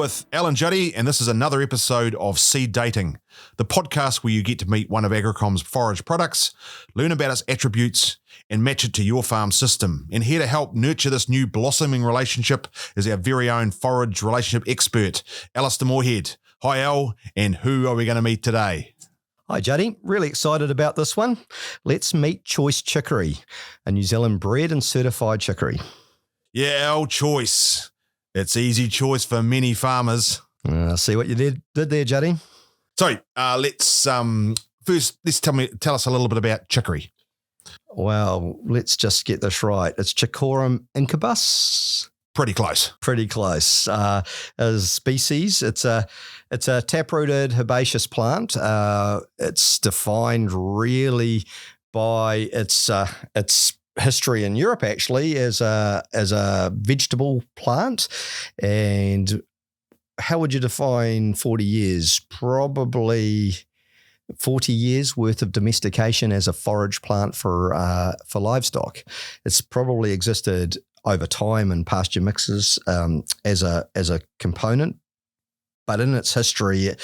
with Alan Juddy, and this is another episode of Seed Dating, the podcast where you get to meet one of Agricom's forage products, learn about its attributes, and match it to your farm system. And here to help nurture this new blossoming relationship is our very own forage relationship expert, Alistair Moorhead. Hi, Al, and who are we going to meet today? Hi, Juddy. Really excited about this one. Let's meet Choice Chicory, a New Zealand-bred and certified chicory. Yeah, Al, Choice. It's easy choice for many farmers. See what you did there, Juddy. So let's tell us a little bit about chicory. Well, let's just get this right. It's Chicorum incubus. Pretty close. Pretty close. As species, it's a taprooted herbaceous plant. It's defined really by its history in Europe, actually, as a vegetable plant. And how would you define 40 years? Probably 40 years worth of domestication as a forage plant for livestock. It's probably existed over time in pasture mixes as a component. But in its history,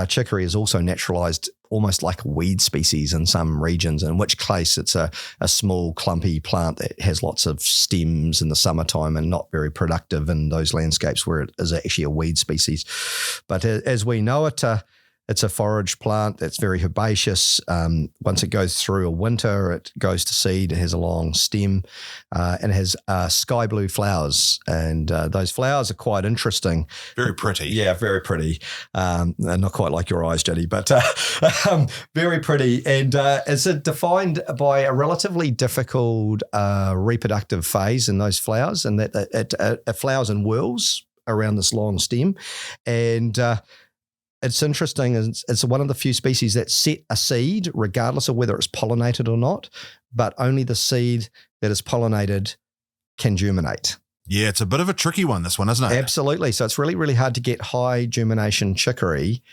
chicory is also naturalized almost like a weed species in some regions, in which case it's a small clumpy plant that has lots of stems in the summertime and not very productive in those landscapes where it is actually a weed species. But as we know it, it's a forage plant that's very herbaceous. Once it goes through a winter, it goes to seed. It has a long stem and it has sky blue flowers. And those flowers are quite interesting. Very pretty. Yeah, very pretty. Not quite like your eyes, Juddy, but very pretty. And it's defined by a relatively difficult reproductive phase in those flowers, and that it flowers in whorls around this long stem. And it's interesting. It's one of the few species that set a seed, regardless of whether it's pollinated or not, but only the seed that is pollinated can germinate. Yeah, it's a bit of a tricky one, this one, isn't it? Absolutely. So it's really, really hard to get high germination chicory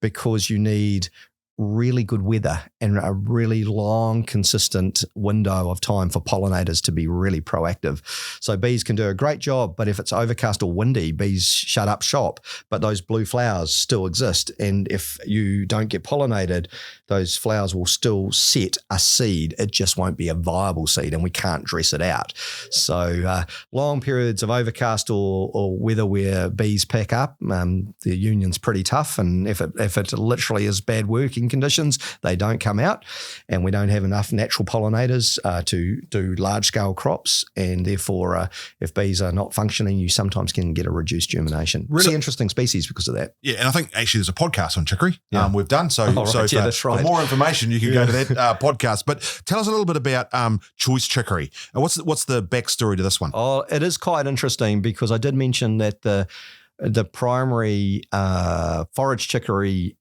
because you need really good weather and a really long, consistent window of time for pollinators to be really proactive. So bees can do a great job, but if it's overcast or windy, bees shut up shop, but those blue flowers still exist. And if you don't get pollinated, those flowers will still set a seed. It just won't be a viable seed, and we can't dress it out. So long periods of overcast or weather where bees pack up, the union's pretty tough. And if it literally is bad working conditions, they don't come out, and we don't have enough natural pollinators to do large-scale crops, and therefore if bees are not functioning, you sometimes can get a reduced germination. Really interesting species because of that. Yeah, and I think actually there's a podcast on chicory we've done. So, that's right. For more information, you can go to that podcast. But tell us a little bit about Choice Chicory. What's the backstory to this one? Oh, it is quite interesting because I did mention that the primary forage chicory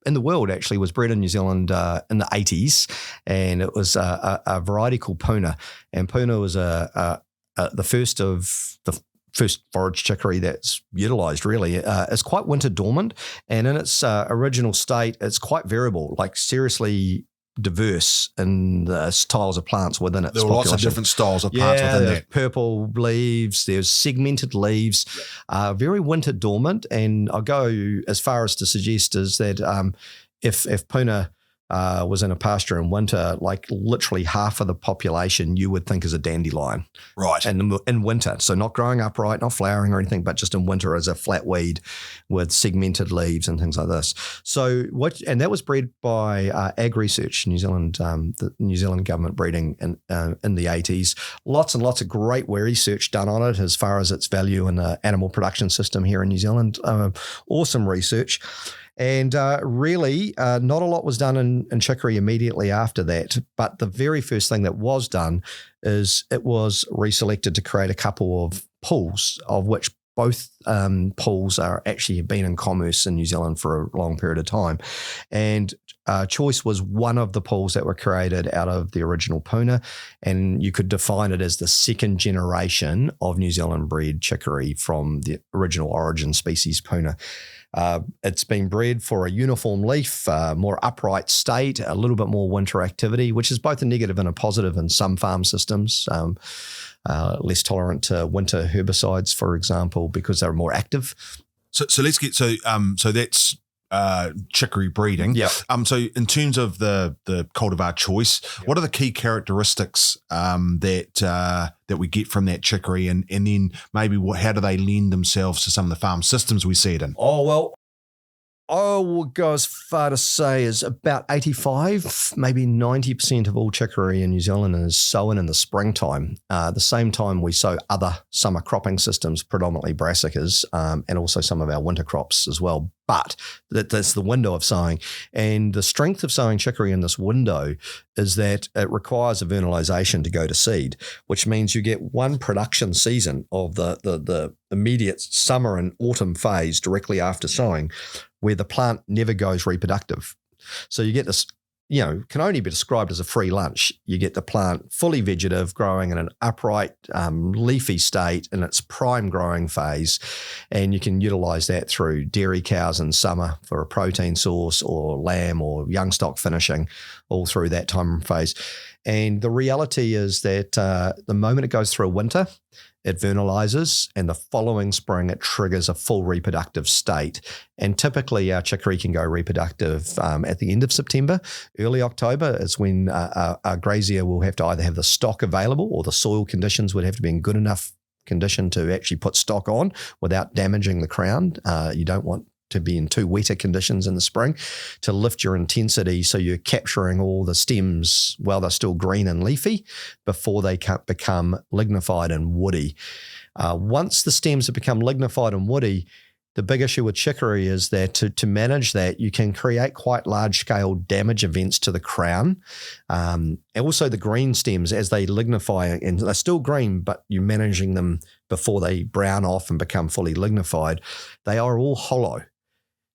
in the world actually was bred in New Zealand in the 80s, and it was a variety called Puna. And Puna was the first of the first forage chicory that's utilised, really. It's quite winter dormant, and in its original state, it's quite variable, like seriously diverse in the styles of plants within it. There were lots of different styles of plants within there. Purple leaves, there's segmented leaves, very winter dormant. And I'll go as far as to suggest is that if Puna was in a pasture in winter, like literally half of the population you would think is a dandelion. Right. And in winter. So not growing upright, not flowering or anything, but just in winter as a flat weed with segmented leaves and things like this. So and that was bred by Ag Research, New Zealand, the New Zealand government breeding in the 80s. Lots and lots of great research done on it as far as its value in the animal production system here in New Zealand. Awesome research. And really, not a lot was done in chicory immediately after that. But the very first thing that was done is it was reselected to create a couple of pools, of which both pools are actually have been in commerce in New Zealand for a long period of time. And Choice was one of the pools that were created out of the original Puna, and you could define it as the second generation of New Zealand-bred chicory from the original origin species Puna. It's been bred for a uniform leaf, more upright state, a little bit more winter activity, which is both a negative and a positive in some farm systems. less tolerant to winter herbicides, for example, because they're more active. So let's get so that's chicory breeding. Yeah. So in terms of the cultivar choice, what are the key characteristics that we get from that chicory, and then maybe how do they lend themselves to some of the farm systems we see it in? Oh, well, I would go as far to say is about 85, maybe 90% of all chicory in New Zealand is sown in the springtime. The same time we sow other summer cropping systems, predominantly brassicas, and also some of our winter crops as well. But that's the window of sowing. And the strength of sowing chicory in this window is that it requires a vernalisation to go to seed, which means you get one production season of the immediate summer and autumn phase directly after sowing, where the plant never goes reproductive. So you get this, can only be described as a free lunch. You get the plant fully vegetative, growing in an upright, leafy state in its prime growing phase, and you can utilise that through dairy cows in summer for a protein source, or lamb or young stock finishing all through that time phase. And the reality is that the moment it goes through a winter, it vernalizes, and the following spring it triggers a full reproductive state. And typically our chicory can go reproductive at the end of September. Early October is when our grazier will have to either have the stock available, or the soil conditions would have to be in good enough condition to actually put stock on without damaging the crown. You don't want to be in too wetter conditions in the spring to lift your intensity, so you're capturing all the stems while they're still green and leafy before they become lignified and woody. Once the stems have become lignified and woody, the big issue with chicory is that to manage that, you can create quite large-scale damage events to the crown. And also the green stems, as they lignify, and they're still green, but you're managing them before they brown off and become fully lignified, they are all hollow.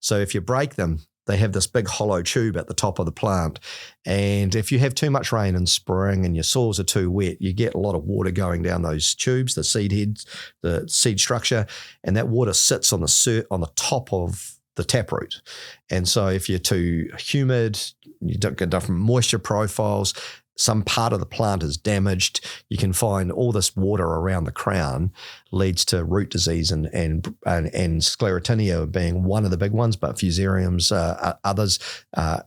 So if you break them, they have this big hollow tube at the top of the plant. And if you have too much rain in spring and your soils are too wet, you get a lot of water going down those tubes, the seed heads, the seed structure, and that water sits on the top of the taproot. And so if you're too humid, you don't get different moisture profiles, some part of the plant is damaged, you can find all this water around the crown leads to root disease and sclerotinia being one of the big ones, but fusariums, others,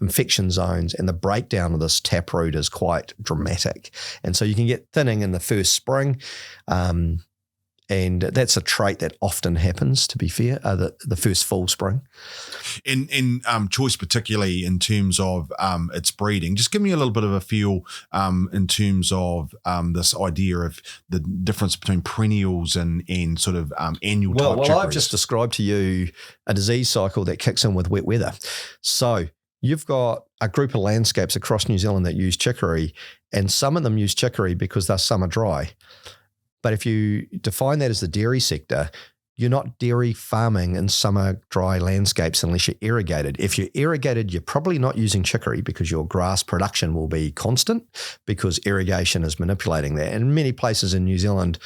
infection zones, and the breakdown of this taproot is quite dramatic. And so you can get thinning in the first spring. And that's a trait that often happens, to be fair, the first full spring. In choice, particularly in terms of its breeding, just give me a little bit of a feel in terms of this idea of the difference between perennials and sort of annual type chicories. Well, I've just described to you a disease cycle that kicks in with wet weather. So you've got a group of landscapes across New Zealand that use chicory, and some of them use chicory because they're summer dry. But if you define that as the dairy sector, you're not dairy farming in summer dry landscapes unless you're irrigated. If you're irrigated, you're probably not using chicory because your grass production will be constant because irrigation is manipulating that. And in many places in New Zealand,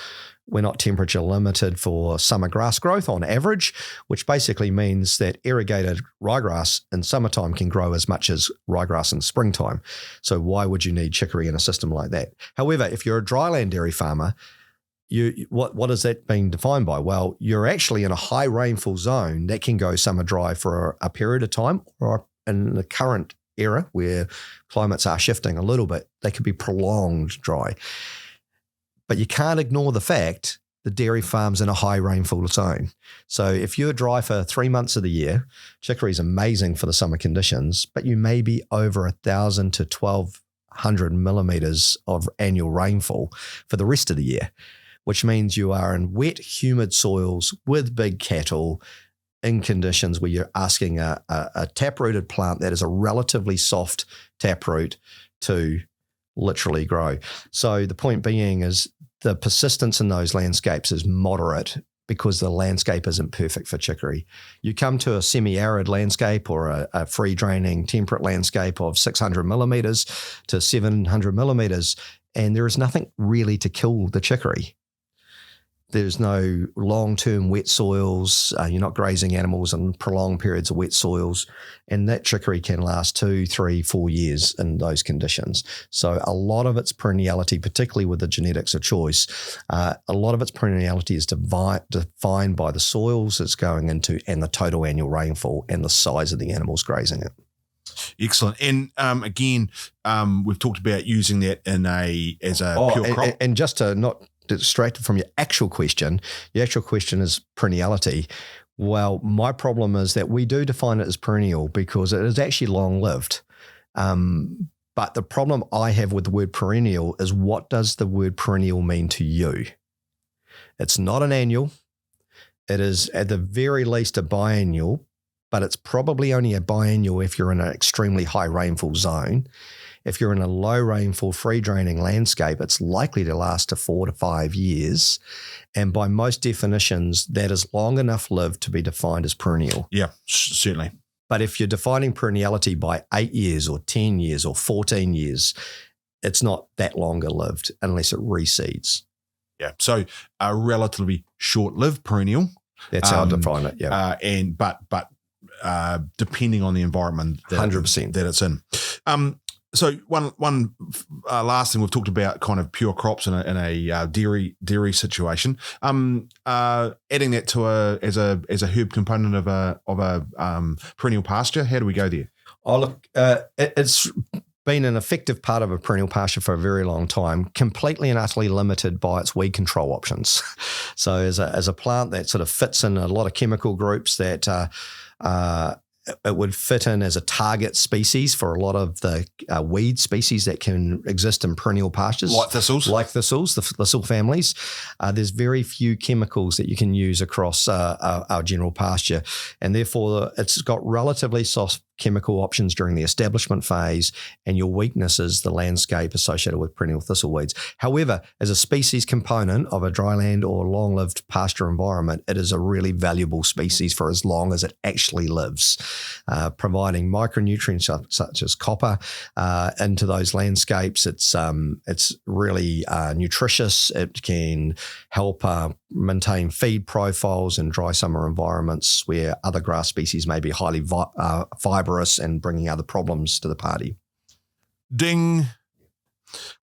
we're not temperature limited for summer grass growth on average, which basically means that irrigated ryegrass in summertime can grow as much as ryegrass in springtime. So why would you need chicory in a system like that? However, if you're a dryland dairy farmer, what is that being defined by? Well, you're actually in a high rainfall zone that can go summer dry for a period of time, or in the current era where climates are shifting a little bit, they could be prolonged dry. But you can't ignore the fact the dairy farm's in a high rainfall zone. So if you're dry for 3 months of the year, chicory is amazing for the summer conditions, but you may be over 1,000 to 1,200 millimeters of annual rainfall for the rest of the year, which means you are in wet, humid soils with big cattle in conditions where you're asking a taprooted plant that is a relatively soft taproot to literally grow. So the point being is the persistence in those landscapes is moderate because the landscape isn't perfect for chicory. You come to a semi-arid landscape or a free-draining temperate landscape of 600 millimeters to 700 millimeters, and there is nothing really to kill the chicory. There's no long-term wet soils. You're not grazing animals in prolonged periods of wet soils. And that chicory can last 2, 3, 4 years in those conditions. So a lot of its perenniality, particularly with the genetics of choice, a lot of its perenniality is defined by the soils it's going into and the total annual rainfall and the size of the animals grazing it. Excellent. And again, we've talked about using that as a pure crop. And just to not distracted from your actual question is perenniality. Well, my problem is that we do define it as perennial because it is actually long-lived. But the problem I have with the word perennial is, what does the word perennial mean to you? It's not an annual. It is at the very least a biennial, but it's probably only a biennial if you're in an extremely high rainfall zone. If you're in a low rainfall, free draining landscape, it's likely to last to 4 to 5 years. And by most definitions, that is long enough lived to be defined as perennial. Yeah, certainly. But if you're defining perenniality by 8 years or 10 years or 14 years, it's not that longer lived unless it reseeds. Yeah. So a relatively short-lived perennial. That's how I define it. Yeah. But depending on the environment that 100% that it's in. So one last thing, we've talked about kind of pure crops in a dairy situation. Adding that to as a herb component of a perennial pasture. How do we go there? Oh, look, it's been an effective part of a perennial pasture for a very long time, completely and utterly limited by its weed control options. So as a plant that sort of fits in a lot of chemical groups that it would fit in as a target species for a lot of the weed species that can exist in perennial pastures. Like thistles, the thistle families. There's very few chemicals that you can use across our general pasture, and therefore it's got relatively soft chemical options during the establishment phase, and your weakness is the landscape associated with perennial thistleweeds. However, as a species component of a dryland or long-lived pasture environment, it is a really valuable species for as long as it actually lives, providing micronutrients such as copper into those landscapes. It's really nutritious. It can help maintain feed profiles in dry summer environments where other grass species may be highly fibrous and bringing other problems to the party. Ding.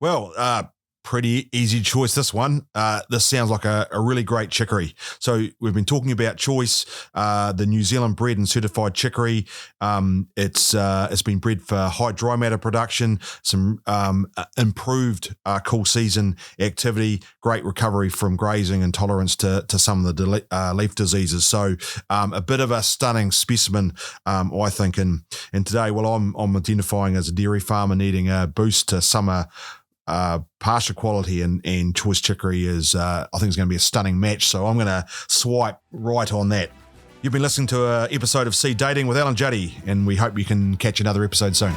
Well, pretty easy choice, this one. This sounds like a really great chicory. So we've been talking about choice, the New Zealand-bred and certified chicory. It's been bred for high dry matter production, some improved cool season activity, great recovery from grazing and tolerance to some of the leaf diseases. So a bit of a stunning specimen, I think. And today, well, I'm identifying as a dairy farmer needing a boost to summer pasture quality, and choice chicory is I think it's going to be a stunning match, so I'm going to swipe right on that. You've been listening to an episode of Seed Dating with Alan Juddy, and we hope you can catch another episode soon.